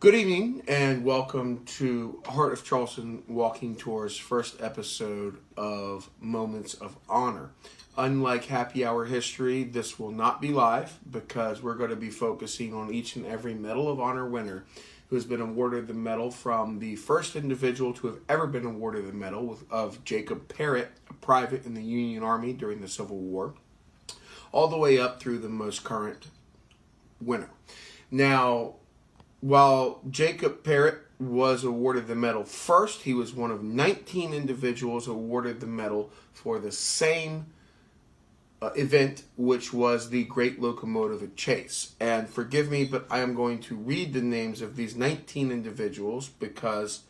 Good evening and welcome to Heart of Charleston Walking Tour's first episode of Moments of Honor. Unlike Happy Hour History, this will not be live because we're going to be focusing on each and every Medal of Honor winner who has been awarded the medal, from the first individual to have ever been awarded the medal of Jacob Parrott, a private in the Union Army during the Civil War, all the way up through the most current winner. Now, while Jacob Parrott was awarded the medal first, he was one of 19 individuals awarded the medal for the same event, which was the Great Locomotive Chase. And forgive me, but I am going to read the names of these 19 individuals because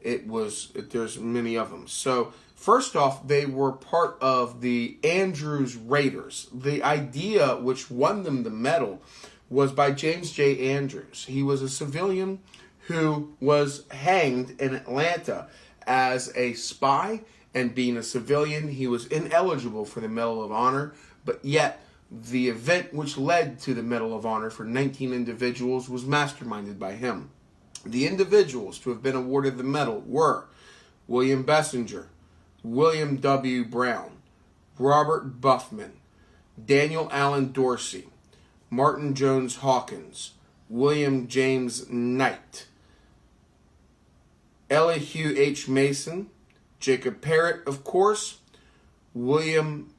there's many of them. So first off, they were part of the Andrews Raiders. The idea which won them the medal was by James J. Andrews. He was a civilian who was hanged in Atlanta as a spy, and being a civilian, he was ineligible for the Medal of Honor, but yet the event which led to the Medal of Honor for 19 individuals was masterminded by him. The individuals to have been awarded the medal were William Bessinger, William W. Brown, Robert Buffman, Daniel Allen Dorsey, Martin Jones Hawkins, William James Knight, Elihu H. Mason, Jacob Parrott, of course, William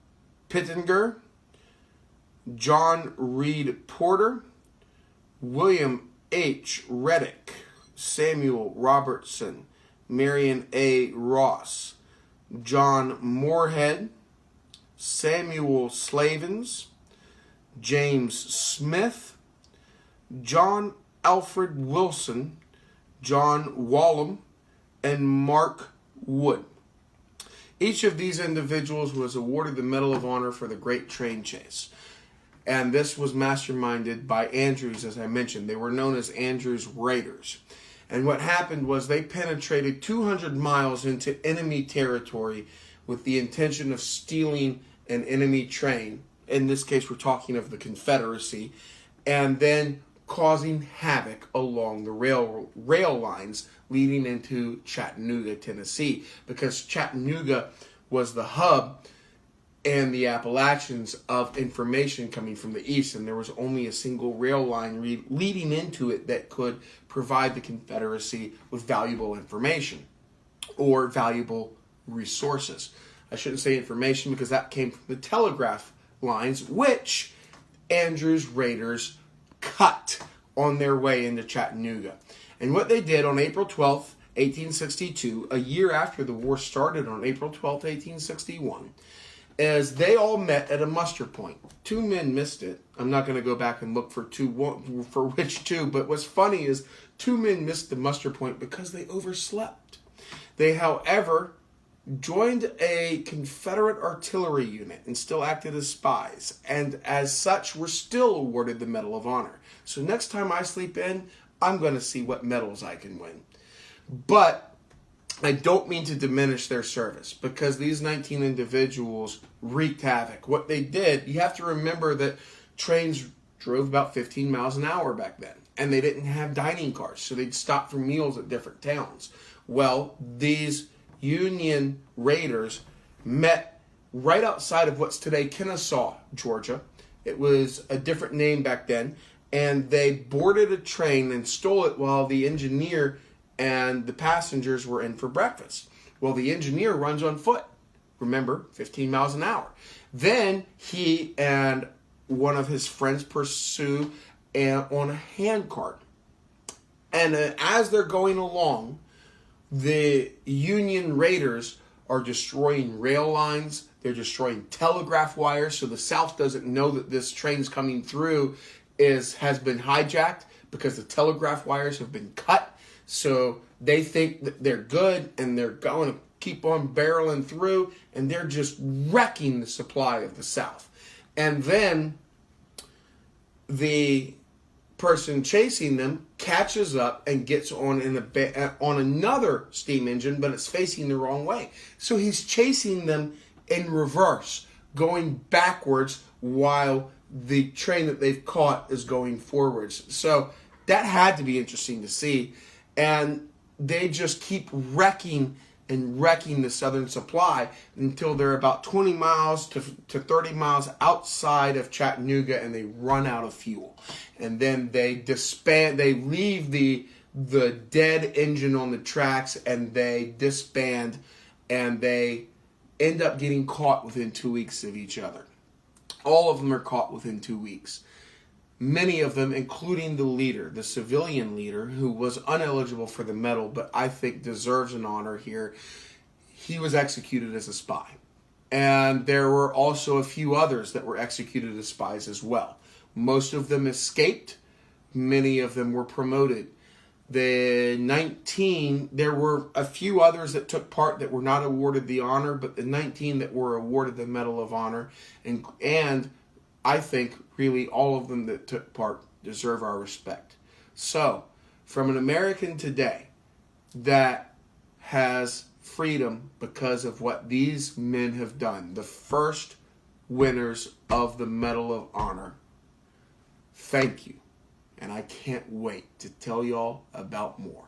Pittenger, John Reed Porter, William H. Reddick, Samuel Robertson, Marion A. Ross, John Moorhead, Samuel Slavens, James Smith, John Alfred Wilson, John Wallum, and Mark Wood. Each of these individuals was awarded the Medal of Honor for the Great Train Chase. And this was masterminded by Andrews, as I mentioned. They were known as Andrews Raiders. And what happened was they penetrated 200 miles into enemy territory with the intention of stealing an enemy train. In this case, we're talking of the Confederacy, and then causing havoc along the rail lines leading into Chattanooga, Tennessee, because Chattanooga was the hub and the Appalachians of information coming from the east, and there was only a single rail line leading into it that could provide the Confederacy with valuable information or valuable resources. I shouldn't say information because that came from the telegraph lines, which Andrews Raiders cut on their way into Chattanooga. And what they did on April 12th, 1862, a year after the war started on April 12th, 1861, is they all met at a muster point. Two men missed it. I'm not going to go back and look for which two, but what's funny is two men missed the muster point because they overslept. They, however, joined a Confederate artillery unit and still acted as spies, and as such were still awarded the Medal of Honor. So next time I sleep in, I'm going to see what medals I can win. But I don't mean to diminish their service, because these 19 individuals wreaked havoc. What they did, you have to remember that trains drove about 15 miles an hour back then, and they didn't have dining cars, so they'd stop for meals at different towns. Well, these Union Raiders met right outside of what's today Kennesaw, Georgia. It was a different name back then, and they boarded a train and stole it while the engineer and the passengers were in for breakfast. Well, the engineer runs on foot. Remember, 15 miles an hour. Then he and one of his friends pursue on a handcart. And as they're going along, the Union Raiders are destroying rail lines. They're destroying telegraph wires, so the South doesn't know that this train's coming through has been hijacked because the telegraph wires have been cut. So they think that they're good and they're going to keep on barreling through, and they're just wrecking the supply of the South. And then the person chasing them catches up and gets on on another steam engine, but it's facing the wrong way. So he's chasing them in reverse, going backwards while the train that they've caught is going forwards. So That had to be interesting to see. And they just keep wrecking and wrecking the Southern Supply until they're about 20 miles to 30 miles outside of Chattanooga, and they run out of fuel. And then they disband, they leave the dead engine on the tracks, and they disband, and they end up getting caught within 2 weeks of each other. All of them are caught within 2 weeks. Many of them, including the leader, the civilian leader, who was ineligible for the medal, but I think deserves an honor here. He was executed as a spy. And there were also a few others that were executed as spies as well. Most of them escaped. Many of them were promoted. There were a few others that took part that were not awarded the honor, but the 19 that were awarded the Medal of Honor, and I think really all of them that took part deserve our respect. So, from an American today that has freedom because of what these men have done, the first winners of the Medal of Honor, thank you. And I can't wait to tell y'all about more.